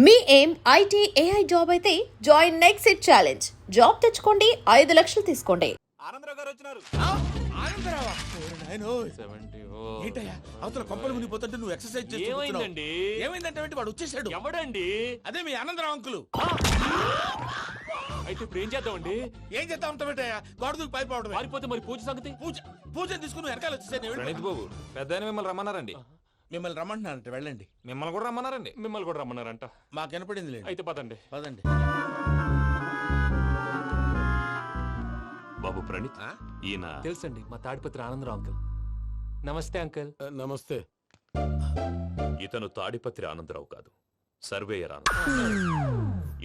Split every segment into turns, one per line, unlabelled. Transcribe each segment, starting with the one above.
మీ ఏం IT AI job అయితే join next it challenge. Job తెచ్చుకోండి, 5 లక్షలు తీసుకోండి.
ఆనందరావు గారు వచ్చినారు.
ఆనందరావా? ఏంటయ్యా అవతల కొంపలు మునిగిపోతుంటే నువ్వు ఎక్సర్సైజ్ చేస్తున్నావు.
ఏమైందండి?
ఏమైందంటే వాడు వచ్చేసాడు.
ఎవడండి?
అదే మీ ఆనందరావు అంకులు.
అయితే ఇప్పుడు ఏం చేద్దామండి?
ఏం చేస్తా ఉంటావేటయ్యా? గోడ దూకి పైపోవడమే.
పారిపోతే మరి పూజ సంగతి?
పూజ తీసుకుని వెనకాల వచ్చేసాను.
ప్రణీత్ బాబు పెద్ద మిమ్మల్ని రమ్మన్నారండి.
మిమ్మల్ని రమ్మంటున్నానంటే వెళ్ళండి.
మిమ్మల్ని కూడా రమ్మన్నారండి.
మిమ్మల్ని కూడా రమ్మన్నారంట.
మాకు వినపడింది లేదు.
అయితే పదండి.
పదండి.
బాబు ప్రణీత్, ఈయన
తెలుసండి, మా తాడిపత్రి ఆనందరావు అంకుల్. నమస్తే అంకుల్.
నమస్తే.
ఇతను తాడిపత్రి ఆనందరావు కాదు, సర్వేయర్ ఆనందరావు.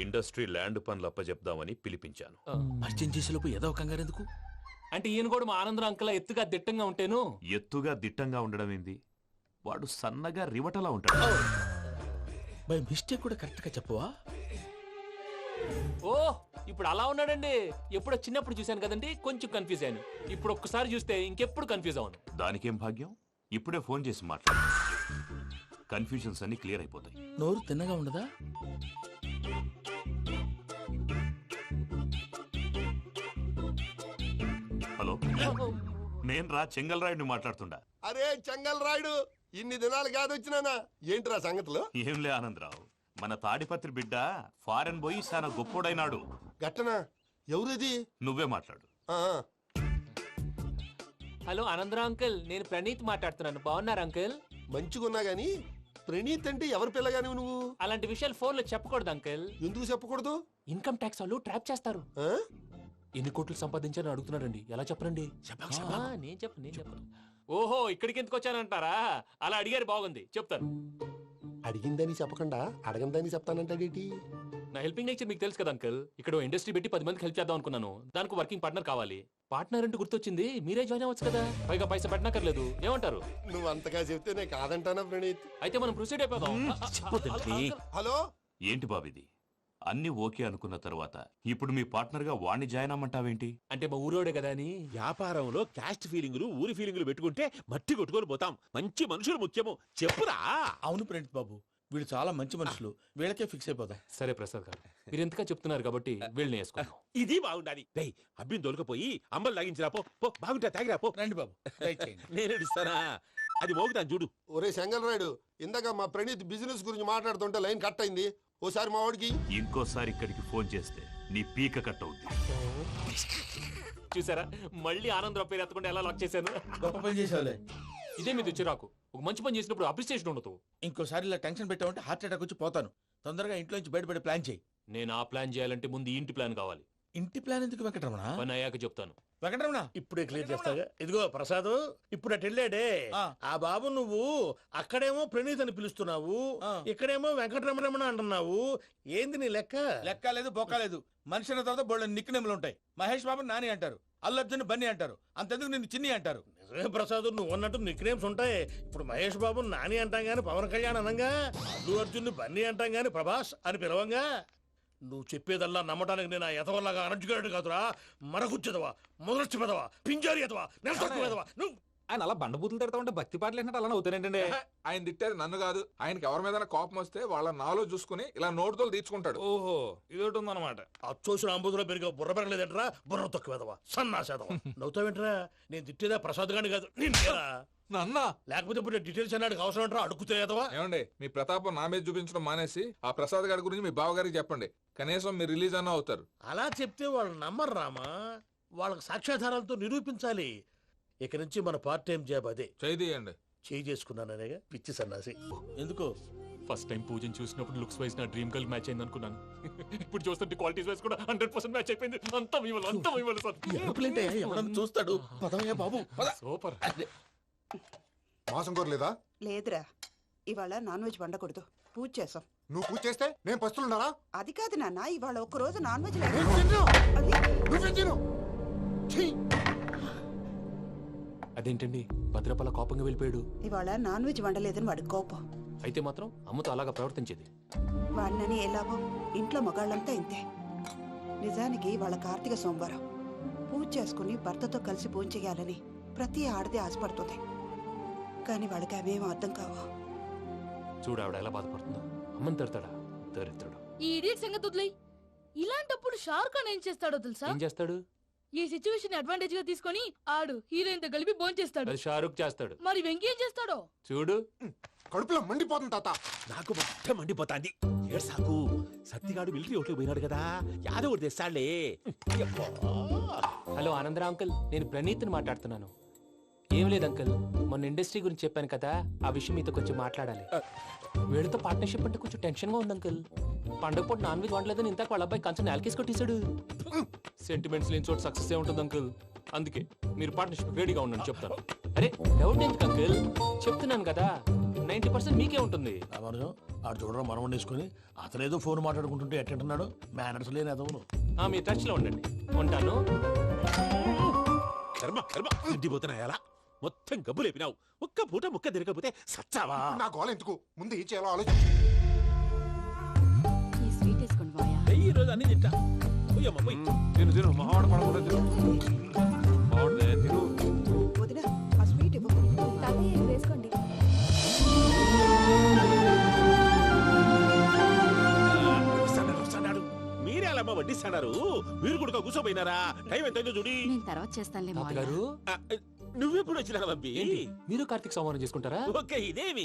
ఇండస్ట్రీ ల్యాండ్ పనులు అప్పజెప్దామని పిలిపించాను.
పరిచయం చేసేలోపు ఏదో కంగారు ఎందుకు?
అంటే ఈయన కూడా మా ఆనందరావు అంకుల్ ఎత్తుగా దిట్టంగా ఉంటేను.
ఎత్తుగా దిట్టంగా ఉండడం ఏంది? వాడు సన్నగా రివటలా ఉంటాడు.
బై మిస్టేక్ కూడా కరెక్ట్ గా చెప్పవా?
ఓ ఇప్పుడు అలా ఉన్నాడండి. ఎప్పుడో చిన్నప్పుడు చూశాను కదండి, కొంచెం కన్ఫ్యూజ్ అయ్యాను. ఇప్పుడు ఒక్కసారి చూస్తే ఇంకెప్పుడు కన్ఫ్యూజ్ అవును.
దానికేం భాగ్యం, ఇప్పుడే ఫోన్ చేసి మాట్లాడు. కన్ఫ్యూజన్స్ అన్ని క్లియర్ అయిపోతాయి.
నోరు తిన్నగా ఉండదా?
హలో, నేను రా చెంగల్రాయుడిని మాట్లాడుతుండా.
అరే చెంగల్ రాయుడు, ఇన్ని దినాలు కాదు వచ్చినానా? ఏంట్రా సంగతులు?
ఏంలే ఆనందరావు, మన తాడిపత్రి బిడ్డ ఫారెన్ పోయి చాలా గొప్పోడైనాడు.
గట్టనా? ఎవరిది?
నువ్వే మాట్లాడు.
ఆ,
హలో ఆనందరావు అంకుల్, నేను ప్రణీత్ మాట్లాడుతున్నాను. బాగున్నారు అంకుల్?
మంచిగున్నా గాని ప్రణీత్ అంటే ఎవరి పిల్లగాని నువ్వు?
అలాంటి విషయాలు ఫోన్ లో చెప్పకూడదు అంకుల్.
ఎందుకు చెప్పకూడదు?
ఇన్కమ్ ట్యాక్స్ వాళ్ళు ట్రాప్ చేస్తారు.
ఆ?
ఎన్ని కోట్లు సంపాదించాలని అడుగుతున్నారండి. ఎలా చెప్పరండి? నేను చెప్పను. ఓహో, ఇక్కడికి ఎందుకు వచ్చానంటారా? అలా అడిగారు, బాగుంది, చెప్తాను.
అడిగిందని చెప్పకుండా అడగందని చెప్తానంటాడేటి?
నా హెల్పింగ్ నేచర్ మీకు తెలుసు కదా అంకుల్. ఇక్కడ ఇండస్ట్రీ పెట్టి 10 మందికి హెల్ప్ చేద్దాం అనుకున్నాను. దానికి వర్కింగ్ పార్ట్నర్ కావాలి. పార్ట్నర్ అంటే గుర్తొచ్చింది, మీరే జాయిన్ అవ్వచ్చు కదా. పైగా పైసా పెట్టనక్కర్లేదు. ఏమంటారు?
నువ్వు అంతగా చెప్తే నేను కాదంటానా ప్రణీత్?
అయితే మనం ప్రొసీడ్ అయిపోదాం.
హలో,
ఏంటి బాబిది? అన్ని ఓకే అనుకున్న తర్వాత ఇప్పుడు మీ పార్ట్నర్ గా వాణ్ణి జాయిన్ అమ్మంటావేంటి?
అంటే మా ఊరోడే కదా అని.
వ్యాపారంలో క్యాస్ట్ ఫీలింగులు, ఊరి ఫీలింగులు పెట్టుకుంటే మట్టి కొట్టుకొని పోతాం. మంచి మనుషులు ముఖ్యము. చెప్పురా.
అవును ప్రణీత్ బాబు, వీళ్ళు చాలా మంచి మనుషులు. వీళ్ళకే ఫిక్స్ అయిపోదాం.
సరే ప్రసాద్ గారు, మీరు ఎంతగా చెప్తున్నారు కాబట్టి వీళ్ళని వేసుకుందాం.
ఇది బాగుండాలి. డై అబ్బిని దొలకపోయి అమ్మలు లాగించిరా పో. పో బాగుంటా తాగిరా పో.
రండి బాబు, దయచేయండి.
నేను ఇస్తానా? అది మోగుతాను చూడు.
ఒరే చెంగల్ రాయుడు, ఇందాక మా ప్రణీత్ బిజినెస్ గురించి మాట్లాడుతుంటే లైన్ కట్ అయింది. ఓసారి మా వాడికి.
ఇంకోసారి ఇక్కడికి ఫోన్ చేస్తే నీ పీక కట్ అవుద్ది.
చూసారా, మళ్ళీ ఆనందరావు పేరు ఎత్తకుండా ఎలా లాక్ చేశాను.
గొప్ప పని చేసేవాళ్ళే.
ఇదే మీద చిరాకు. ఒక మంచి పని చేసినప్పుడు అప్రిసియేషన్ ఉండదు.
ఇంకోసారి ఇలా టెన్షన్ పెట్టామంటే హార్ట్ అటాక్ వచ్చి పోతాను. తొందరగా ఇంట్లో నుంచి బయటపడే ప్లాన్ చేయి.
నేను ఆ ప్లాన్ చేయాలంటే ముందు ఈ ఇంటి ప్లాన్ కావాలి.
ఇంటి ప్లాన్ ఎందుకు వెంకటరమణ?
పని అయ్యాక చెప్తాను.
వెంకటరమణ
ఇప్పుడే క్లియర్ చేస్తాగా. ఇదిగో ప్రసాద్, ఇప్పుడు అటు వెళ్ళాడే ఆ బాబు, నువ్వు అక్కడేమో ప్రణీత్ అని పిలుస్తున్నావు, ఇక్కడేమో వెంకటరమణ అంటున్నావు. ఏంది నీ లెక్క?
లెక్క లేదు, బొక్క లేదు. మనిషి అన్న తర్వాత బోళ్ళ నిక్నెములు ఉంటాయి. మహేష్ బాబు నాని అంటారు, అల్లు అర్జున్ బన్నీ అంటారు, అంతెందుకు నిన్ను చిన్ని అంటారు.
నిజమే ప్రసాద్, నువ్వు అన్నట్టు నిక్ నేమ్స్ ఉంటాయి. ఇప్పుడు మహేష్ బాబు నాని అంటాం గాని పవన్ కళ్యాణ్ అనంగా, అల్లు అర్జున్ బన్నీ అంటాం గాని ప్రభాస్ అని పిలవంగా. నువ్వు చెప్పేదల్లా నమ్మటానికి నేను ఎతవల్లాగా అనర్జుకేటెడ్ కాదురా. మరగుచ్చదవా, మొదలచ్చి పెదవా, పింజారి ఎదవా, నెలసొక్కుదవా నువ్వు.
ఆయన అలా బండబూతులు తిడతా ఉంటే భక్తి పాటలు ఏంటంటే అలా అవుతానంటే.
ఆయన తిట్టేది నన్ను కాదు, ఆయనకి ఎవరి మీద కోపం వస్తే వాళ్ళ నాలో చూసుకుని ఇలా నోటుతో తీర్చుకుంటాడు.
ఓహో, ఇదొకటి ఉందన్నమాట.
అచ్చోసిన అంబుధులో పెరిగా బుర్ర పెరగలేదంటరా, బుర్ర తొక్కువేదవా, సన్నాసేదవా. నవ్వుతావేంట్రా? నేను తిట్టేదా ప్రసాద్ గాని కాదు, నిన్నేరా.
నన్నా
లేకపోతే ఇప్పుడు డీటెయిల్స్ అన్నాడు అవసరం అంటారా? అడుగుతాయేదవా.
ఏమండి, మీ ప్రతాపం నా మీద చూపించడం మానేసి ఆ ప్రసాద్ గారి గురించి మీ బావగారికి చెప్పండి. కనీసం మీరు రిలీజ్ అన్న అవుతారు.
అలా చెప్తే వాళ్ళు నమ్మరు రామా. వాళ్ళకి సాక్ష్యాధారాలతో నిరూపించాలి. ఇక నుంచి మన పార్ట్ టైం జాబ్ అదే.
చేయండి.
చేయి చేసుకున్నాననేగా పిచ్చి సన్నాసి. ఎందుకో
ఫస్ట్ టైం పూజను చూసినప్పుడు లుక్స్ వైజ్ నా డ్రీమ్ గర్ల్ మ్యాచ్ అయింది అనుకున్నాను. ఇప్పుడు చూస్తుంటే క్వాలిటీస్ వైజ్ కూడా 100% మ్యాచ్ అయిపోయింది. అంతా ఇవ్వాలి సార్.
ఎవడన్నా చూస్తాడు. పదవయ్యా బాబు, పద.
సూపర్.
మాసం కోరలేదా?
లేదురా, ఇవాళ నాన్ వెజ్ వండకూడదు. పూజ చేసాం.
నువ్వు పూజ చేస్తే నేను పస్తులున్నారా?
అది కాదు నాన్న, ఇవాళ ఒక్క రోజు నాన్ వెజ్
అదేంటండి, భద్రపల కోపంగా వెళ్ళిపోయాడు.
ఇవాళ నాన్ వెజ్ వండలేదని వాడి కోపం.
అయితే మాత్రం అమ్మతో అలాగా ప్రవర్తించేది.
వాడినని ఎలాగో ఇంట్లో మగాళ్ళంతా ఇంతే. నిజానికి వాళ్ళ కార్తీక సోమవారం పూజ చేసుకుని భర్తతో కలిసి పూజ చేయాలని ప్రతి ఆడది ఆశపడుతుంది. కానీ వాళ్ళకి అవేమో అర్థం కావు.
చూడు ఆవిడ ఎలా బాధపడుతుందో. అమ్మని తిడతాడా? దరిద్రుడు.
ఈ ఇడియట్ సంగతి వదిలేయ్. ఇలాంటప్పుడు షారుఖ్ ఖాన్ ఏం చేస్తాడో తెలుసా?
ఏం చేస్తాడు?
ఈ సిచ్యువేషన్ అడ్వాంటేజ్ గా తీసుకొని ఆడు హీరోయిన్ తో కలిపి బోన్ చేస్తాడు.
అది షారుఖ్ చేస్తాడు.
మరి వెంకీ ఏం చేస్తాడో
చూడు.
కడుపులో మండిపోతుంది తాత.
నాకు మొత్తం మండిపోతాంది. ఏడ్సాకు, సత్తిగాడు మిలిటరీ ఓట్లు పోయినాడు కదా, యాదవ్ ఒకటి తెస్తాడులే.
హలో ఆనందరా అంకుల్, నేను ప్రణీత్ని మాట్లాడుతున్నాను. ఏం లేదు అంకుల్, మొన్న ఇండస్ట్రీ గురించి చెప్పాను కదా, ఆ విషయం మీతో కొంచెం మాట్లాడాలి. వీళ్ళతో పార్ట్నర్షిప్ అంటే కొంచెం టెన్షన్ గా ఉంది అంకుల్. పండగ పూట నాన్ వెజ్ వండలేదని ఇంతకు వాళ్ళ అబ్బాయి కంచెం నేలకేసి కొట్టేశాడు. సెంటిమెంట్స్ లేని చోట సక్సెస్ ఏ ఉంటుంది అంకుల్. అందుకే మీరు పార్ట్నర్షిప్ రెడీగా ఉండండి చెప్తాను. అరే డౌట్ ఎందుకు అంకుల్, చెప్తున్నాను కదా 90% మీకే ఉంటుంది.
రామానుజం ఆడు చూడడం మనం వండేసుకుని అతనేదో ఫోన్ మాట్లాడుకుంటుంటే ఎట్టంటున్నాడు. మేనర్స్ లేని అదవును.
మీ టచ్ లో ఉండండి. ఉంటాను.
కర్మ కర్మ, తిండిపోతున్నాయలా మొత్తం గబ్బు లేపినావు. ఒక్క పూట ముక్క తిరగకపోతే సచ్చావా?
నా గోల ఎందుకు, ముందు ఈ చేయాలో ఆలోచించు.
ఈ స్వీట్ వేసుకోండి మాయా.
ఈ రోజు అన్ని తింటా. పోయమ్మ పోయి.
తిను మావాడు పడకూడదు తిను. బాగుండే తిను.
వదిన ఆ స్వీట్ ఇవ్వు.
వేసుకోండి.
వస్తాడు. మీరే అలా వడ్డిస్తాడారు, మీరు కూడా కూర్చోపోయినారా? టైం ఎంతైందో చూడి.
నేను తర్వాత చేస్తానులే మాయా.
తాతగారు
నువ్వెప్పుడు వచ్చినా బంపి?
ఏంటి మీరు కార్తీక్ సంహారం చేసుకుంటారా?
ఓకే, ఇదేమి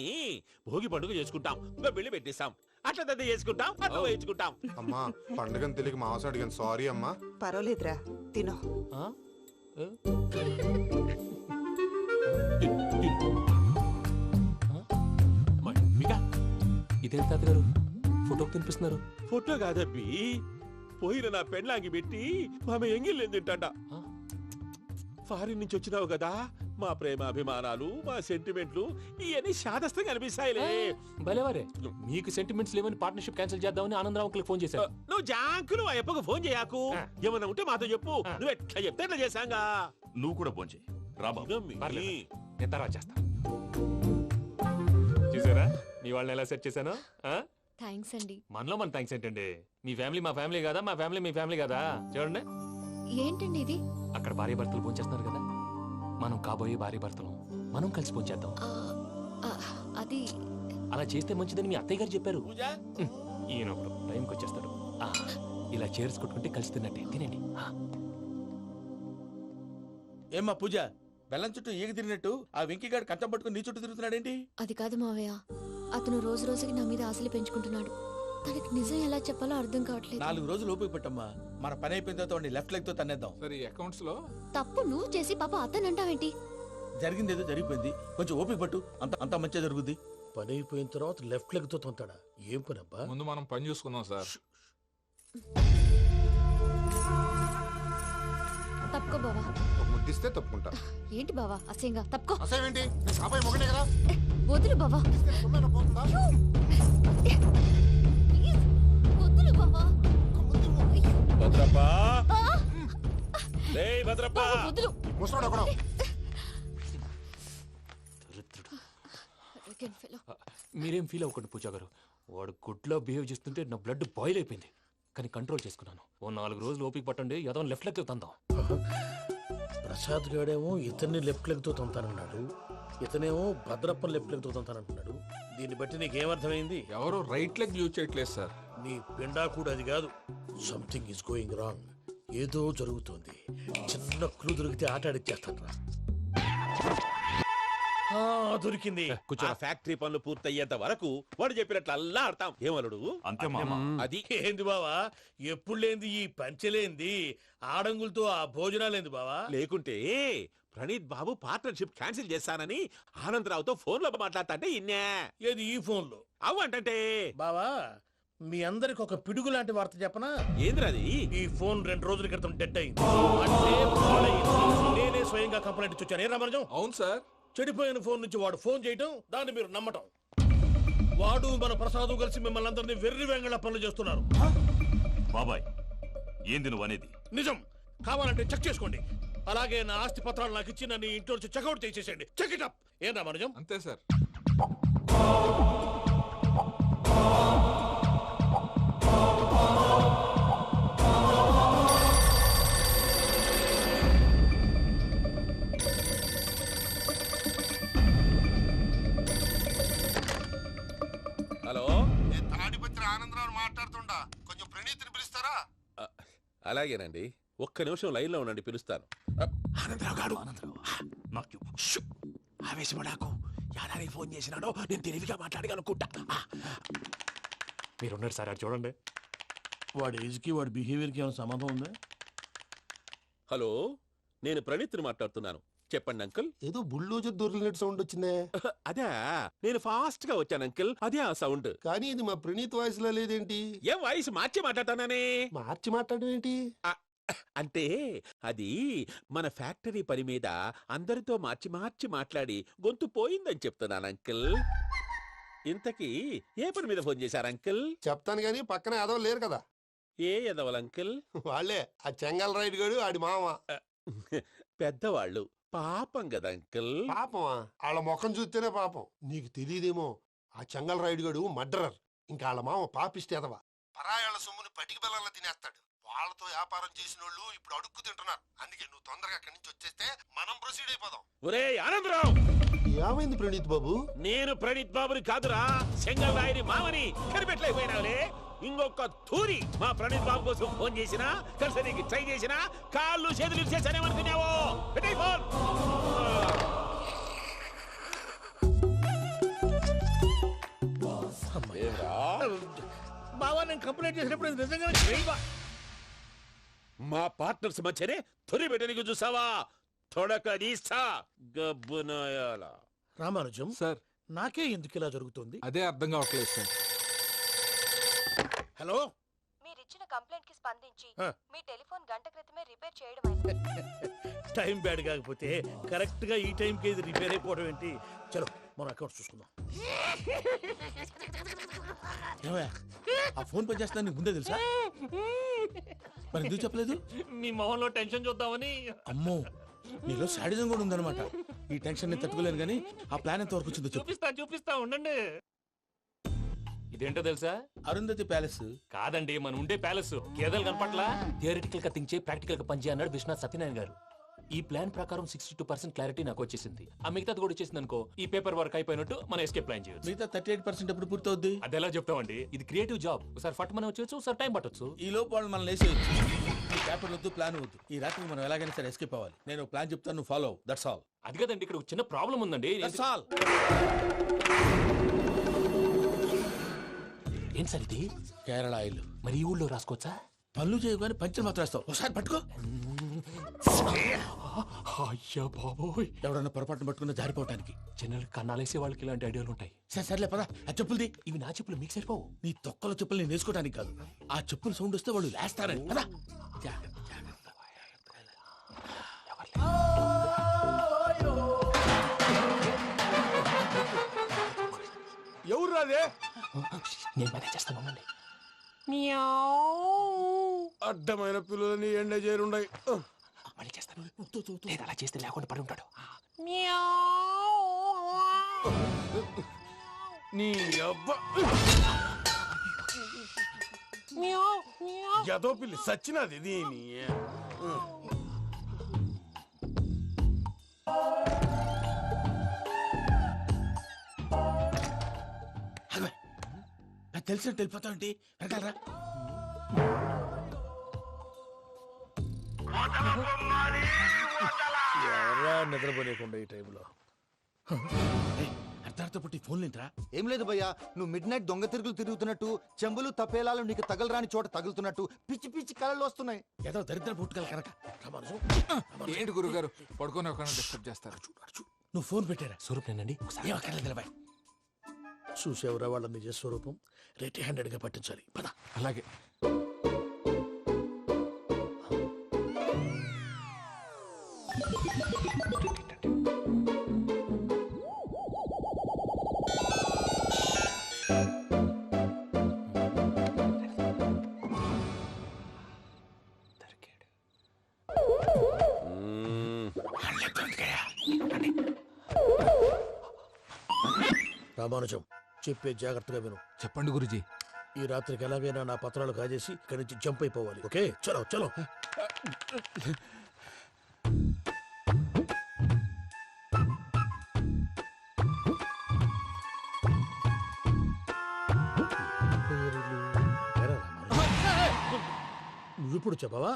భోగి పండుగ చేసుకుంటాం, ఇంకా పెళ్లి పెట్టేస్తాం, అట్లా దద్ద చేసుకుంటాం, అట్లా వేయించుకుంటాం.
అమ్మా పండుగని తెలియక మావస అడిగాను, సారీ అమ్మా.
పర్వాలేదురా, తినో.
ఆ? ఏ?
మీకా
ఇదేంటి తాతగారు ఫోటోకి తినిపిస్తున్నారు?
ఫోటో కాదబ్బి, పోయిన నా పెళ్ళాంగి పెట్టి ఆమె ఎంగిల్లేం తింటాడ. ఫారిన్ నుంచి వచ్చినావు కదా, మా ప్రేమ అభిమానాలు, మా సెంటిమెంట్లు ఇవన్నీ శాదస్తంగా అనిపిస్తాయిలే.
భలేవారే, మీకు సెంటిమెంట్స్ లేవని పార్ట్నర్షిప్ క్యాన్సిల్ చేద్దామని ఆనందరావు అంకుల్కి ఫోన్ చేశారు.
నువ్వు జాంకులు ఆ అప్పకు ఫోన్ చేయకు. ఏమన్నా ఉంటే మాతో చెప్పు, నువ్వు ఎట్లా చెప్తే ఎట్లా చేశాంగా.
నువ్వు కూడా ఫోన్ చేయి. రా బాబు.
పర్లేదు, నేను తర్వాత చేస్తా. చూసారా మీ వాళ్ళని ఎలా సెట్ చేశాను?
థ్యాంక్స్ అండి.
మనలో మన థ్యాంక్స్ ఏంటండి, మీ ఫ్యామిలీ మా ఫ్యామిలీ కదా, మా ఫ్యామిలీ మీ ఫ్యామిలీ కదా. చూడండి,
ఏంటండి ఇది?
అక్కడ భార్య భర్తలు ఫోన్ చేస్తున్నారు కదా, మనం కాబోయే భార్య భర్తలు మనం కలిసి ఫోన్ చేద్దాం.
అది
అలా చేస్తే మంచిదని మీ అత్తయ్య గారు చెప్పారు.
పూజ
ఈయన ఒకడు టైంకి వచ్చేస్తాడు. ఇలా చేర్స్ కొట్టుకుంటే కలిసి తిన్నట్టే తినండి.
ఏమ్మా పూజ, బెల్లం చుట్టూ ఈగ తిరిగినట్టు ఆ వెంకీగాడు కంచం పట్టుకుని నీ చుట్టూ తిరుగుతున్నాడేంటి?
అది కాదు మావయ్య, అతను రోజు రోజుకి నా మీద ఆశలు పెంచుకుంటున్నాడు. తనకి నిజం ఎలా చెప్పాలో అర్థం కావట్లేదు.
4 రోజులు ఓపిక పట్టమ్మా, మన పని అయిపోయిన తర్వాత లెఫ్ట్ లెగ్ తో తన్నేద్దాం.
సరే అకౌంట్స్ లో
తప్పు నువ్వు చేసి పాప అతను అంటావేంటి?
జరిగింది ఏదో జరిగిపోయింది, కొంచెం ఓపిక పట్టు, అంత మంచిగా జరుగుద్ది.
పని అయిపోయిన తర్వాత లెఫ్ట్ లెగ్ తో తొంతాడా? ఏం పని అబ్బా?
ముందు మనం పని చూసుకుందాం సార్.
తప్పుకో బావా.
ఒక ముద్దిస్తే తప్పుకుంటా.
ఏంటి బావా అసహ్యంగా? తప్పుకో.
అసేమేంటి, నీ కాపాయి మొగనే కదా.
వదులు బావా.
ఇస్తే సొమ్మేనా పోతుందా?
ప్లీజ్, వదులు బావా.
భద్రప్పా, రేయ్ భద్రప్పా.
బావా, వదులు.
ముసలోడు ఎక్కడో.
Arrogant fellow.
మీరేం ఫీల్ అవ్వకండి పూజా గారు, వాడు గుడ్లో బిహేవ్ చేస్తుంటే నా బ్లడ్ బాయిల్ అయిపోయింది. కానీ కంట్రోల్ చేసుకున్నాను. ఓ 4 రోజులు ఓపిక పట్టండి, ఏదో లెఫ్ట్ లెక్క తందాం.
ప్రసాద్ గాడేమో ఇతన్ని లెఫ్ట్ లెగ్ తో తొంతానన్నాడు, ఇతనేమో భద్రప్పని లెఫ్ట్ లెగ్ తో తొంతానంటున్నాడు. దీన్ని బట్టి నీకేమర్థమైంది?
ఎవరు రైట్ లెగ్ యూజ్ చేయట్లేదు సార్.
నీ పిండా కూడా అది కాదు. Something is going wrong. ఏదో జరుగుతోంది. చిన్న క్లూ దొరికితే ఆట ఆడిచ్చేస్తాను రా. దొరికింది.
ఆ ఫ్యాక్టరీ పనులు పూర్తయ్యేంత వరకు వాడు చెప్పినట్లు అల్లా ఆడతాం. ఏమలుడు?
అంతే మామ.
అది
ఏంది బావా, ఎప్పుడు లేంది ఈ పంచలేంది, ఆడంగులతో ఆ భోజనాలేంది బావా?
లేకుంటే ప్రణీత్ బాబు పార్ట్నర్షిప్ క్యాన్సిల్ చేస్తానని ఆనందరావుతో ఫోన్ లో మాట్లాడతాంటే ఇన్నే.
ఏది ఈ ఫోన్ లో?
అవు అంటే
బావా, మీ అందరికి ఒక పిడుగు లాంటి వార్త చెప్పనా?
ఏంద్రది?
ఈ ఫోన్ 2 రోజుల క్రితం డెడ్ అయింది. అంటే పాడైంది. నేనే స్వయంగా కంప్లైంట్ ఇచ్చాను. ఏ రామరాజం?
అవును సార్.
చెడిపోయిన ఫోన్ నుంచి వాడు ఫోన్ చేయటం, దాన్ని మీరు నమ్మటం. వాడు మన ప్రసాదు కలిసి మిమ్మల్ని అందరినీ వెర్రి వెంగళ పనులు చేస్తున్నారు.
బాబాయ్, ఏంది నువ్వు అనేది?
నిజం. కావాలంటే చెక్ చేసుకోండి. అలాగే నా ఆస్తి పత్రాలు నాకు ఇచ్చి నన్ను ఇంట్లో నుంచి చెక్అౌట్ చేసేసండి. Check it up. ఏం రామరాజం?
అంతే సార్.
హలో,
తాడిపత్రి ఆనందరావు మాట్లాడుతుండా కొంచెం ప్రణీతిని పిలుస్తారా?
అలాగేనండి, ఒక్క నిమిషం లైన్ లో ఉండండి, పిలుస్తాను.
ఆనందరావు గాడు షూ! ఆవేశపడాకు. యాదారి ఫోన్ చేసినాడో నేను తెలివిగా మాట్లాడగలనుకుంటా.
మీరున్నారు సార్, అది చూడండి.
వాడి ఏజ్కి వాడి బిహేవియర్కి ఏమైనా సంబంధం ఉందా?
హలో, నేను ప్రణీత్ని మాట్లాడుతున్నాను. చెప్పండి అంకుల్.
ఏదో బుల్డోజర్ దొరికినట్టు సౌండ్ వచ్చిందే.
అదే, నేను ఫాస్ట్ గా వచ్చాను అంకుల్, అదే ఆ సౌండ్.
కానీ ఇది మా ప్రణీత్ వాయిస్ లో లేదేంటి?
ఏ వాయిస్ మార్చి మాట్లాడతాననే?
మార్చి మాట్లాడడం ఏంటి?
అంటే అది మన ఫ్యాక్టరీ పని మీద అందరితో మార్చి మార్చి మాట్లాడి గొంతు పోయిందని చెప్తున్నాను అంకుల్. ఇంతకీ ఏ పని మీద ఫోన్ చేశారు అంకుల్?
చెప్తాను గానీ పక్కన ఏదో లేరు కదా.
ఏ ఎదవలు అంకుల్?
వాళ్ళే ఆ చెంగల్ రైడ్ గడు ఆడి మామ.
పెద్దవాళ్ళు, పాపం కదా అంకుల్.
పాపమా? వాళ్ళ ముఖం చూస్తేనే పాపం. నీకు తెలియదేమో, ఆ చెంగల్ రైడ్ గడు మర్డరర్. ఇంకా వాళ్ళ మామ పాపిస్తేదవా. పరాయాళ్ళ సొమ్ముని పటికి బెల్లంలో తినేస్తాడు. వాళ్ళతో వ్యాపారం చేసిన వాళ్ళు ఇప్పుడు అడుక్కు తింటున్నారు. అందుకే నువ్వు తొందరగా అక్కడి నుంచి వచ్చేస్తే మనం ప్రొసీడ్ అయిపోదాం.
ఒరే ఆనందరావు!
ఏమైంది ప్రణీత్ బాబు?
నేను ప్రణీత్ బాబుని కాదురా, చెంగల్ రాయని మామని. కనిపెట్టలేకపోయినావులే. ఇంకొక తూరి మా ప్రణీత్ బాబు కోసం ఫోన్ చేసినా, కలిసి నీకు ట్రై చేసినా కాళ్ళు చేతులు ఇచ్చేసానేమనుకున్నావు. పెట్టేయ్ ఫోన్.
బావా, నేను కంప్లైంట్ చేసినప్పుడు ఇది నిజంగా
మా పార్ట్నర్స్ మధ్యనే తొలి పెట్టడానికి చూసావా? తొడక నీస్తా గబ్బునాయాల.
రామానుజం
సార్,
నాకే ఎందుకు ఇలా జరుగుతుంది?
అదే అర్థం కావట్లేదు సార్.
హలో,
మీరిచ్చిన కంప్లైంట్ కి స్పందించి
ఆ.
మీ టెలిఫోన్ గంట క్రితమే రిపేర్ చేయడం
టైం బ్యాడ్ కాకపోతే కరెక్ట్ గా ఈ టైంకి ఇది రిపేర్ అయిపోవడం ఏంటి? చలో మన అకౌంట్ చూసుకుందాం. ఏమయ్యా, ఆ ఫోన్ పని చేస్తున్నా నీకు ముందే తెలుసా? మరి ఎందుకు చెప్పలేదు?
మీ మొహంలో టెన్షన్ చూద్దామని.
అమ్మో, నీలో శాడిజం కూడా ఉందన్నమాట. ఈ టెన్షన్ నేను తట్టుకోలేను కానీ ఆ ప్లాన్ ఎంత వరకు వచ్చిందో చెప్పు.
చూపిస్తా ఉండండి. ఇదేంటో తెలుసా?
అరుంధతి ప్యాలెస్
కాదండి, మన ఉండే ప్యాలెస్. గేదెలు కనపట్లా? థియరిటికల్ గా థింక్ చేయి, ప్రాక్టికల్ గా పనిచేయ అన్నాడు విశ్వనాథ్ సత్యనారాయణ గారు. ఈ ప్లాన్ ప్రకారం 62% క్లారిటీ నాకు వచ్చేసింది. ఆ మిగతాది కూడా వచ్చేసింది అనుకో, ఈ పేపర్ వర్క్ అయిపోయినట్టు మనం ఎస్కేప్ ప్లాన్ చేయొచ్చు.
మిగతా 38% ఎప్పుడు పూర్తవుద్ది?
అది ఎలా చెప్తామండి? ఇది క్రియేటివ్ జాబ్. ఒకసారి ఫట్ మనం వచ్చేయచ్చు, ఒకసారి టైం పట్టొచ్చు.
ఈ లోపు వాళ్ళు మనం లేసేయచ్చు. ఈ పేపర్ వద్దు, ప్లాన్ వద్దు. ఈ రాత్రి మనం ఎలాగైనా సరే ఎస్కేప్ అవ్వాలి. నేను ప్లాన్ చెప్తాను, నువ్వు ఫాలో. That's all.
అది కదండి, ఇక్కడ ఒక చిన్న ప్రాబ్లం ఉందండి.
That's all.
ఏం సార్ ఇది?
కేరళ ఆయిల్.
మరి ఈ ఊళ్ళో రాసుకోవచ్చా?
పనులు చేయగానే పంచర్ మాత్రం వేస్తావు. ఒకసారి పట్టుకో.
అయ్యా బాబోయ్,
ఎవడన్నా పొరపాటున పట్టుకున్న జారిపోవటానికి.
జనరల్ కన్నాలేసే వాళ్ళకి ఇలాంటి ఐడియాలు ఉంటాయి.
సర్లే పదా, ఆ చెప్పులది.
ఇవి నా చెప్పులు, మీకు సరిపోవు.
నీ తొక్కల చెప్పులు నేను వేసుకోవడానికి కాదు, ఆ చెప్పులు సౌండ్ వస్తే వాళ్ళు లేస్తారని. పదా.
ఎవరు రాదే?
నేను మేనేజ్ చేస్తాను, ఉండండి.
అడ్డమైన పిల్లలని ఎండ చేరుండయి.
మళ్ళీ చేస్తాను. లేదు, అలా చేస్తే లేకుండా పడి ఉంటాడు.
నీ అబ్బా ఎదో పిల్లి సచ్చినది దీని.
తెలిసినట్టు వెళ్ళిపోతావంటి వెనకాలరా.
ఎవరా నిద్రపోలేకుండా ఈ టైంలో?
అర్ధార్థ పుట్టి ఫోన్ లేంట్రా.
ఏం లేదు భయ్యా, నువ్వు మిడ్ నైట్ దొంగ తిరుగులు తిరుగుతున్నట్టు, చెంబులు తపేలాలు నీకు తగలరాని చోట తగులుతున్నట్టు పిచ్చి పిచ్చి కళలు వస్తున్నాయి.
ఏదో దరిద్ర పుట్టుకల కనుక.
ఏంటి గురుగారు పడుకొని ఒక డిస్టర్బ్ చేస్తారు?
నువ్వు ఫోన్ పెట్టారా?
స్వరూప్ నేనండి.
ఏం అక్కర్లేదు నిలబాయ్.
చూసేవరా వాళ్ళ నిజ స్వరూపం. రెట్టి హ్యాండెడ్ గా పట్టించాలి. పద.
అలాగే.
రామానుజం, చెప్పే జాగ్రత్తగా విను.
చెప్పండి గురుజీ.
ఈ రాత్రికి ఎలాగైనా నా పత్రాలు కాజేసి ఇక్కడి నుంచి జంప్ అయిపోవాలి. ఓకే, చలో చలో.
నువ్విప్పుడు చెప్పవా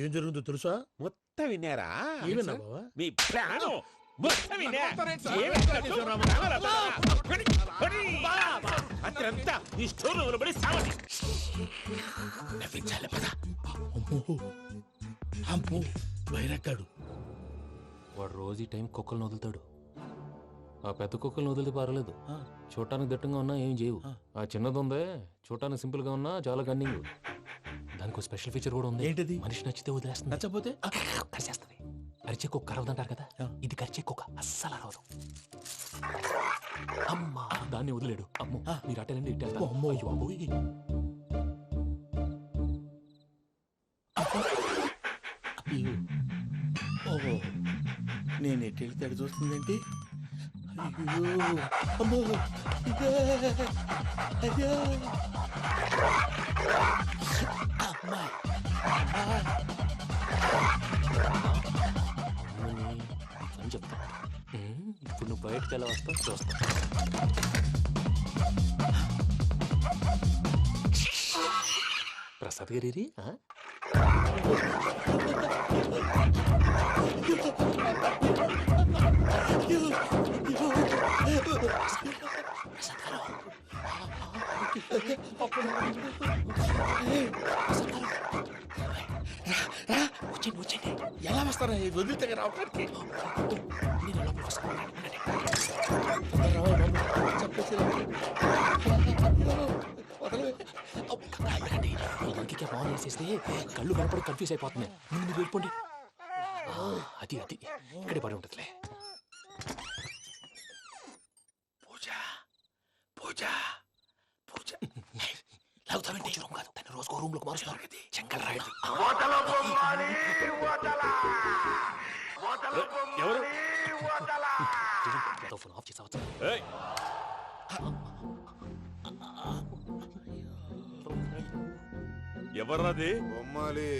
ఏం జరుగుతుందో తెలుసా?
మొత్తం విన్నారా?
ఏమన్నా బావా?
మీ ప్రాణం మొత్తం విన్నా. అత్రంతా ఈ స్టోర్ రూమ్ లో పడి సావండి.
నవ్వించాలి పద. అమ్మో బైరక్కాడు.
వాడు రోజు ఈ టైం కుక్కలను వదులుతాడు. ఆ పెద్ద కుక్కలను వదిలితే పర్వాలేదు, చూడటానికి దట్టంగా ఉన్నా ఏం చేయవు. ఆ చిన్నది ఉందే చూడటానికి సింపుల్ గా ఉన్నా చాలా కన్నింగ్. దానికి ఒక స్పెషల్ ఫీచర్ కూడా ఉంది.
ఏంటిది?
మనిషి నచ్చితే వదిలేస్తుంది, నచ్చపోతే కరిచేస్తుంది. అరిచే కుక్క అరవదంటారు కదా, ఇది కరిచే కుక్క అస్సలు అరవదు. అమ్మా దాన్ని వదిలేడు. అమ్మో మీరు అటెండి ఇటు వెళ్తారు. అమ్మో అయ్యో అబ్బోయ్.
ఓహో నేను ఎటు వెళ్తాడు చూస్తుందేంటి? అయ్యో అమ్మో ఇదే అయ్యో అమ్మా
అని చెప్తా. ఇప్పుడు నువ్వు బయటకు ఎలా వస్తావు చూస్తా. ప్రసాద్ గారి
వచ్చండి. ఎలా వస్తారా వదిలితే రావడానికి?
ఇంకే బాగా వేసేస్తే కళ్ళు కనపడి కన్ఫ్యూజ్ అయిపోతున్నాయి. మీరు వెళ్ళిపోండి. అది అది ఇక్కడే పడి ఉంటుందిలే.
పూజ పూజ పూజ
లాగుతామంటే రూమ్ కాదు, దాన్ని రోజుకో రూమ్ లోకి మారుస్తారు. చెంగల్ రాయడం
ఎవరు?
ఫోన్ ఆఫ్ చేసావచ్చు.
ఎవర్రాది?
బొమ్మాలి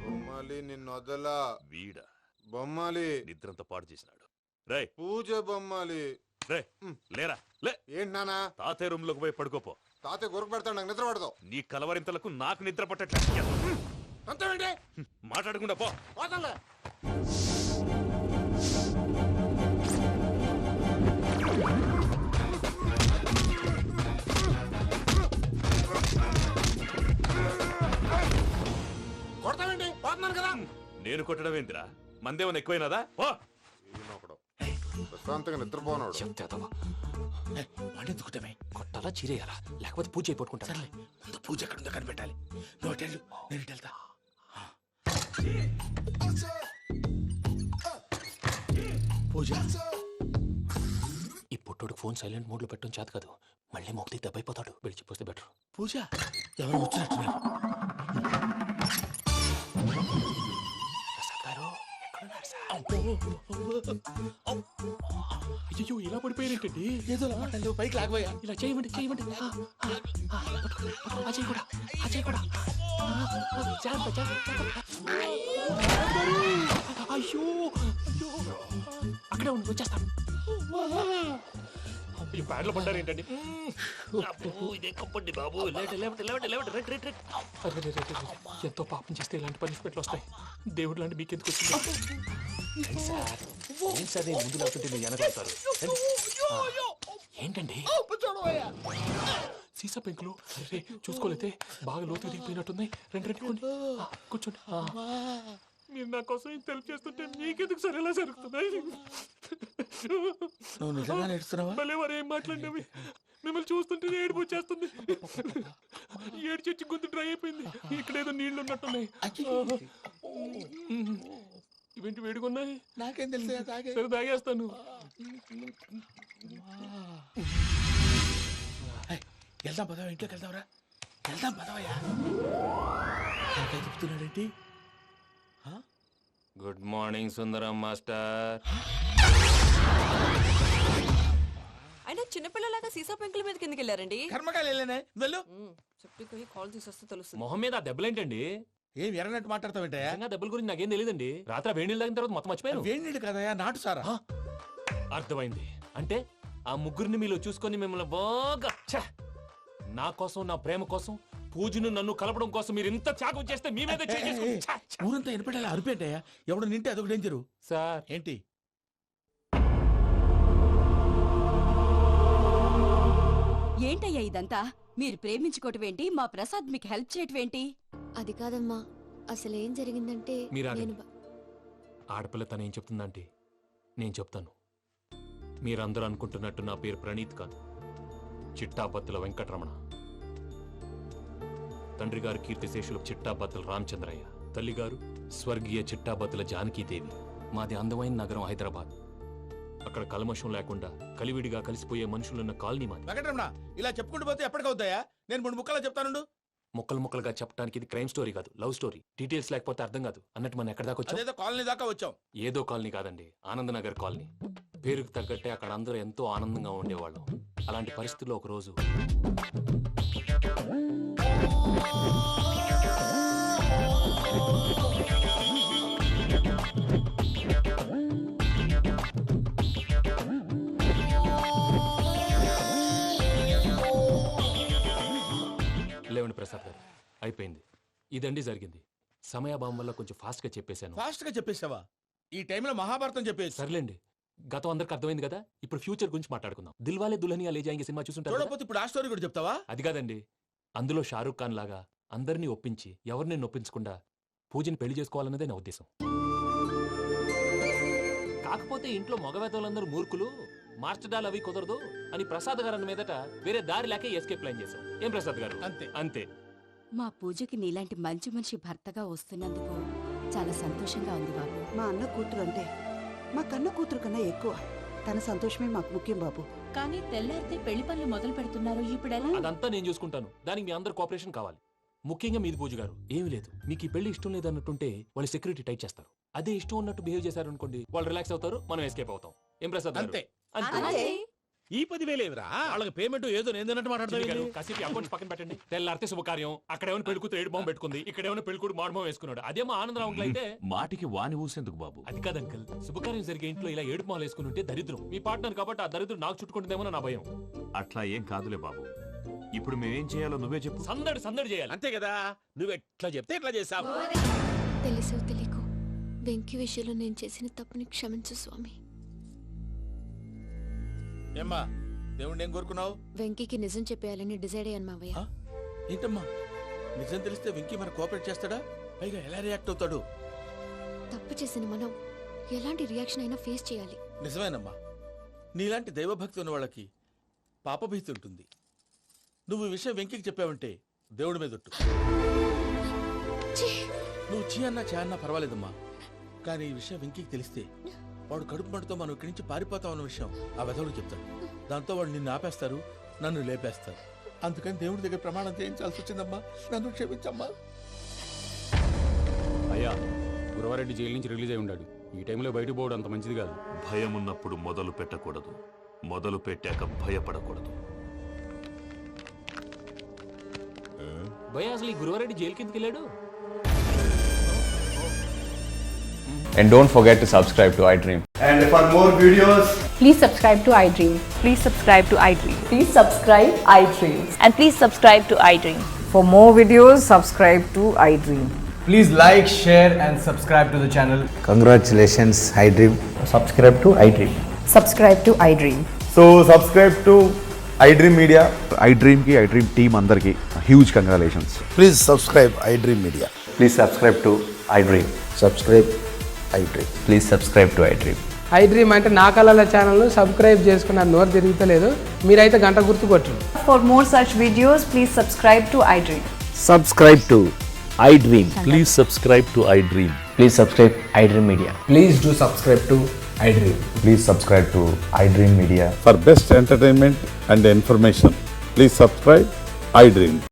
బొమ్మాలి నిన్ను వదలా.
వీడ
బొమ్మాలి
నిద్రంతా పాడు చేసినాడు. రే
పూజ బొమ్మాలి.
రే లేరా లే.
ఏంటి నానా?
తాతయ్య రూమ్ లోకి పోయి పడుకోపో.
తాతయ్య గురకు పెడతాడు, నాకు నిద్ర పడతావు.
నీ కలవరింతలకు నాకు నిద్ర పట్టట్లేదు.
అంతేంటి?
మాట్లాడకుండా పో.
పోతాలే. కొడతావేంటి? పోతున్నాను కదా.
నేను కొట్టడం ఏంటిరా? మందేమన్నా ఎక్కువైనదా? ఓ
ఈయనొకడు ప్రశాంతంగా నిద్రపోనాడు.
చెప్తేదవా
వండెందుకుంటామే?
కొట్టాలా చీరేయాలా లేకపోతే పూజ అయిపోట్టుకుంటా.
సర్లే ముందు పూజ ఎక్కడుందో కనిపెట్టాలి. నువ్వు వెళ్ళు, నేను ఇటు వెళ్తా. పూజ
ఈ పొట్టోడికి ఫోన్ సైలెంట్ మోడ్ లో పెట్టడం చేత కాదు, మళ్ళీ మొక్కి దెబ్బైపోతాడు. విడిచిపోతే బెటర్.
పూజ ఎవరు వచ్చినట్టున్నారు?
ప్రసాద్ గారు ఎక్కడున్నారు సార్? అయ్యో ఇలా పడిపోయారేంటండి?
ఏదో మాటలు పైకి లాగబోయా.
ఇలా చేయమండి చేయమండి. అజయ్ కూడా అజయ్ కూడా జాగ్రత్త జాగ్రత్త. అయ్యో అయ్యో అక్కడే ఉండి వచ్చేస్తాను. ఈ బ్యాగ్ లో పడ్డారు ఏంటండి? ఎంతో పాపం చేస్తే ఇలాంటి పనిష్మెంట్లు వస్తాయి. దేవుడు లాంటి మీకెందుకు వచ్చింది? ఏం సార్ ముందు లేకుంటే మీరు వెనకాడతారు. ఏంటండి సీసా పెంకులు? అరే చూసుకోలేతే బాగా లోతుగా దిగిపోయినట్టున్నాయి. రెండు రెండు కూర్చోండి. మీరు నా కోసం ఇంత హెల్ప్ చేస్తుంటే మీకెందుకు సరే ఎలా జరుగుతున్నాయి?
నువ్వు నిజంగా నేర్చుతున్నావా?
మళ్ళీ వారు ఏం మాట్లాడినవి మిమ్మల్ని చూస్తుంటే ఏడుపు వచ్చేస్తుంది. ఏడు చెచ్చి గొంతు డ్రై అయిపోయింది. ఇక్కడ ఏదో నీళ్లు ఉన్నట్టున్నాయి. ఇవేంటి వేడుకున్నాయి?
నాకేం తెలుసు,
సరే తాగేస్తాను.
వెళ్దాం పదవా, ఇంట్లోకి వెళ్దాంరా. వెళ్దాం పదవయ్యా. నాకై చెప్తున్నాడేంటి?
గుడ్ మార్నింగ్ సుందరం మాస్టర్.
అయినా చిన్నపిల్లలాగా సీసా పెంకుల మీద కిందకి వెళ్ళారండి.
కర్మకాయలు వెళ్ళానే, వెళ్ళు.
చెప్పి కాల్ తీసేస్తే తెలుస్తుంది.
మొహం మీద ఆ దెబ్బలేంటండి?
ఏం ఎర్రనట్టు మాట్లాడతావేంటయ్యా?
దెబ్బల గురించి నాకేం తెలియదండి. రాత్రి వేడి నీళ్ళు తాగిన తర్వాత మొత్తం మర్చిపోయాను.
వేడి నీళ్ళు కదయ్యా, నాటు సారా.
అర్థమైంది. అంటే ఆ ముగ్గురిని మీలో చూసుకొని మిమ్మల్ని బాగా నా కోసం నా ప్రేమ కోసం పూజను నన్ను కలపడం కోసం మీరు ఇంత త్యాగం చేస్తే మీ మీద చేయి చేసుకుని- ఛ, ఛ.
ఊరంతా వినపడేలా అరిపేంటయ్యా ఎవడు నింటే అదొక డేంజరు
సార్
ఏంటి
ఏంటయ్యా ఇదంతా మీరు ప్రేమించుకోవటం ఏంటి మా ప్రసాద్ మీకు హెల్ప్ చేయటం ఏంటి
అది కాదమ్మా అసలు ఏం జరిగిందంటే
మీరు ఆగండి.
నేను బ-
ఆడపిల్ల తను ఏం చెప్తుందంటే నేను చెప్తాను. మీరందరూ అనుకుంటున్నట్టు నా పేరు ప్రణీత్ కాదు, చిట్టాబత్తుల వెంకటరమణ. తండ్రి గారు కీర్తిశేషులు చిట్టాబత్తుల రామచంద్రయ్య, తల్లిగారు స్వర్గీయ చిట్టాబత్తుల జానకీదేవి. మాది అందమైన నగరం హైదరాబాద్. అక్కడ కల్మషం లేకుండా కలివిడిగా కలిసిపోయే మనుషులున్న కాలనీ మాది.
వెంకటరమణ ఇలా చెప్పుకుంటూ పోతే ఎప్పటికవుతాయా నేను 3 ముక్కలా చెప్తానుండు
ముక్కలు ముక్కలుగా చెప్పడానికి ఇది క్రైమ్ స్టోరీ కాదు, లవ్ స్టోరీ. డీటెయిల్స్ లేకపోతే అర్థం కాదు. అన్నట్టు మనం ఎక్కడ దాకా వచ్చాం?
అదేదో కాలనీ దాకా వచ్చాం
ఏదో కాలనీ కాదండి, ఆనందనగర్ కాలనీ. పేరుకు తగ్గట్టే అక్కడ అందరూ ఎంతో ఆనందంగా ఉండేవాళ్ళం. అలాంటి పరిస్థితుల్లో ఒక రోజు లేవండి ప్రసాద్ గారు, అయిపోయింది. ఇదండి జరిగింది. సమయాభావం వల్ల కొంచెం ఫాస్ట్ గా చెప్పేశాను.
ఫాస్ట్ గా చెప్పేసావా? ఈ టైంలో మహాభారతం చెప్పేసి
సర్లేండి, గతం అందరికి అర్థమైంది కదా. ఇప్పుడు ఫ్యూచర్ గురించి మాట్లాడుకుందాం. దిల్వాలే దుల్హనియా లే జాయేంగే సినిమా చూసుంటారు కదా?
చూడకపోతే ఇప్పుడు ఆ స్టోరీ కూడా చెప్తావా?
అది కాదండి, అందులో షారూఖ్ ఖాన్ లాగా అందరినీ ఒప్పించి ఎవరిని నొప్పించకుండా పూజని పెళ్లి చేసుకోవాలన్నదే నా ఉద్దేశం. కాకపోతే ఇంట్లో మగవేతలందరూ మూర్ఖులు, మార్చడాలు అవి కుదరదు అని ప్రసాద్ గారు అన్న మీదట వేరే దారి లేక ఎస్కేప్ ప్లాన్ చేశాం. ఏం ప్రసాద్ గారు?
అంతే
అంతే.
మా పూజకి నీలాంటి మంచి మనిషి భర్తగా వస్తున్నందుకు చాలా సంతోషంగా ఉంది బాబు.
మా అన్న కూతురు అంటే మా కన్న కూతురు కన్నా ఎక్కువ. తన సంతోషమే మాకు ముఖ్యం బాబు.
కానీ తెల్లారితే పెళ్లి పనులు మొదలు పెడుతున్నారు ఇప్పుడెలా?
అదంతా నేను చూసుకుంటాను. దానికి మీ అందరు కోఆపరేషన్ కావాలి. ముఖ్యంగా మీది పూజ గారు. ఏమీ లేదు, మీకు ఈ పెళ్లి ఇష్టం లేదన్నట్టుంటే వాళ్ళు సెక్యూరిటీ టైట్ చేస్తారు. అదే ఇష్టం ఉన్నట్టు బిహేవ్ చేశారు అనుకోండి, వాళ్ళు రిలాక్స్ అవుతారు, మనం ఎస్కేప్ అవుతాం. ఏం ప్రసాద్ గారు?
అంతే.
అలాగే.
ఈ 10,000 ఏమిరా వాళ్ళకి పేమెంట్ ఏదో నేందన్నట్టు
చిన్ని గారు,
మాట్లాడతాను
కాసేపు అకౌంట్స్ పక్కన పెట్టండి. తెల్లారితే శుభకార్యం. అక్కడ ఏమైనా పెళ్ళికూతురు ఏడు బాంబు పెట్టుకుంది, ఇక్కడ ఏమైనా పెళ్ళికూడు మాడు బాంబు వేసుకున్నాడు. అదేమో ఆనందరావు అంకుల్ అయితే
మాటికి వాని ఊసేందుకు బాబు?
అది కాదు అంకుల్, శుభకార్యం జరిగే ఇంట్లో ఇలా ఏడు మాలు వేసుకుని ఉంటే దరిద్రం. మీ పార్ట్నర్ కాబట్టి ఆ దరిద్రం నాకు చుట్టుకుంటుందేమో నా భయం.
అట్లా ఏం కాదులే బాబు. ఇప్పుడు మేమేం చేయాలో నువ్వే చెప్పు.
సందడి సందడి చేయాలి.
అంతే కదా, నువ్వు ఎట్లా చెప్తే ఎట్లా చేసావు.
తెలుసో తెలియకో వెంకీ విషయంలో నేను చేసిన తప్పుని క్షమించు స్వామి.
ఏమ్మా దేవుణ్ణి ఏం కోరుకున్నావు?
వెంకీకి నిజం చెప్పేయాలని డిసైడ్ అయ్యాను మావయ్య.
ఏంటమ్మా నిజం తెలిస్తే వెంకీ మన కోఆపరేట్ చేస్తాడా? పైగా ఎలా రియాక్ట్ అవుతాడు?
తప్పు చేసిన మనం ఎలాంటి రియాక్షన్ అయినా ఫేస్ చేయాలి.
నిజమేనమ్మా, నీలాంటి దైవభక్తి ఉన్న వాళ్ళకి పాపభీతి ఉంటుంది. నువ్వు ఈ విషయం వెంకీకి చెప్పావంటే దేవుడి మీద ఒట్టు. నువ్వు చీ అన్నా చే అన్నా పర్వాలేదమ్మా, కానీ ఈ విషయం వెంకీకి తెలిస్తే వాడు కడుపు మంటతో మనం ఇక్కడి నుంచి పారిపోతాం అన్న విషయం ఆ వెధవుడు చెప్తాడు. దాంతో వాడు నిన్ను ఆపేస్తారు, నన్ను లేపేస్తారు. అందుకని దేవుడి దగ్గర ప్రమాణం చేయించాల్సి వచ్చిందమ్మా, నన్ను క్షమించమ్మా.
అయ్యా, గురవారెడ్డి జైలు నుంచి రిలీజ్ అయి ఉన్నాడు. ఈ టైంలో బయటకు పోవడం అంత మంచిది కాదు.
భయం ఉన్నప్పుడు మొదలు పెట్టకూడదు, మొదలు పెట్టాక భయపడకూడదు.
భయ అసలు ఈ గురువారెడ్డి జైలు కిందకి వెళ్ళాడు.
And don't forget to subscribe to iDream.
And for more videos,
please subscribe to iDream. Please subscribe to iDream.
Please subscribe iDream.
And please subscribe to iDream.
For more videos, subscribe to iDream.
please like, share and subscribe to the channel.
Congratulations, iDream.
Subscribe to iDream.
Subscribe to iDream.
So subscribe to iDream Media.
iDream ki iDream team andarki huge congratulations.
Please subscribe iDream Media.
Please subscribe to iDream.
Subscribe iDream.
Please subscribe to iDream.
iDream అంటే నా కళల ఛానల్ను subscribe చేసుకున్న నోరు తిరుగుతలేదు. మీరైతే గంట గుర్తు కొట్టండి.
For more such videos, please subscribe to iDream.
Subscribe to iDream.
Please subscribe to iDream.
Please subscribe iDream Media. Please do subscribe to iDream.
Please subscribe to iDream Media.
For best entertainment and information, please subscribe iDream.